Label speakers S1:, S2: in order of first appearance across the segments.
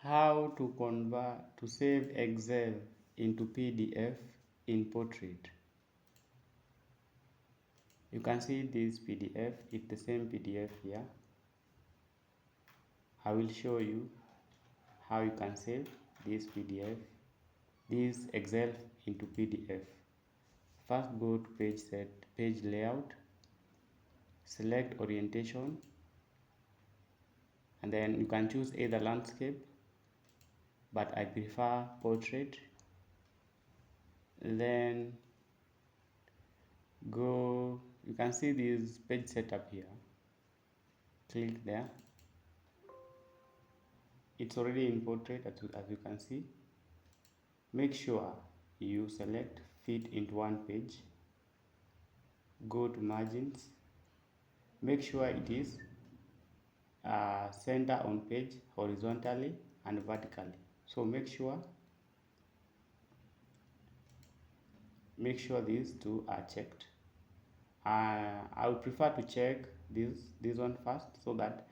S1: How to convert to save Excel into PDF in Portrait. You can see this PDF, it's the same PDF here. I will show you how you can save this PDF, this Excel into PDF. First go to page layout, select orientation, and then you can choose either landscape, but I prefer portrait. Then go, you can see this page setup here, click there. It's already in portrait as you can see. Make sure you select fit into one page, go to margins, make sure it is center on page horizontally and vertically. So make sure these two are checked. I would prefer to check this one first so that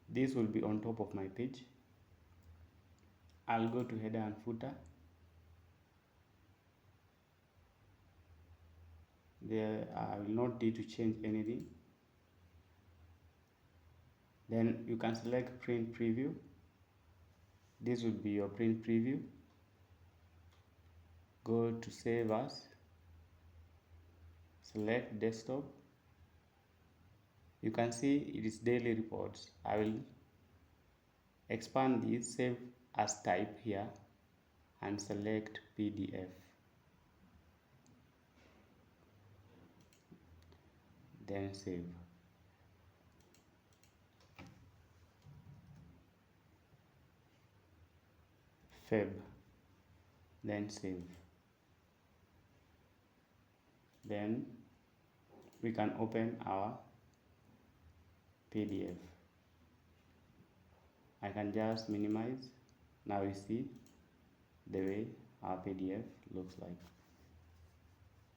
S1: this will be on top of my page. I'll go to header and footer. There I will not need to change anything. Then you can select print preview. This will be your print preview. Go to save as, select desktop. You can see it is daily reports. I will expand this, save as type here, and select PDF. Then save. Feb. Then save. Then we can open our PDF. I can just minimize. Now you see the way our PDF looks like.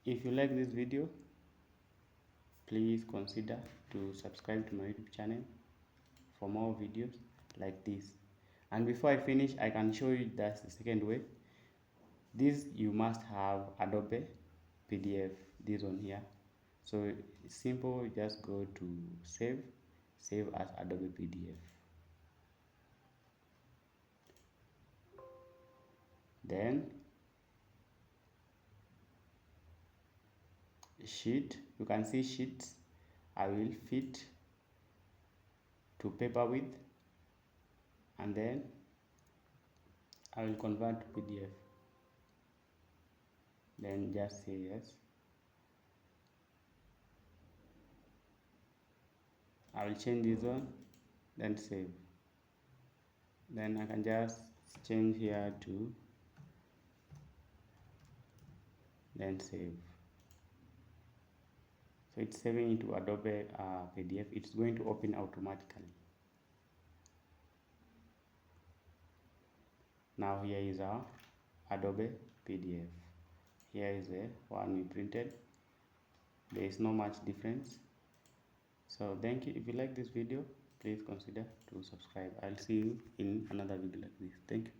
S1: If you like this video, please consider to subscribe to my YouTube channel for more videos like this. And before I finish, I can show you that's the second way. This you must have Adobe PDF, this one here. So it's simple, just go to save as Adobe PDF. Then sheet, you can see sheets. I will fit to paper width, and then I will convert to PDF. Then just say yes. I will change this one, then save. Then I can just change here to, then save. So it's saving into Adobe PDF. It's going to open automatically. Now here is our Adobe PDF. Here is the one we printed. There is no much difference. So thank you. If you like this video, please consider to subscribe. I'll see you in another video like this. Thank you.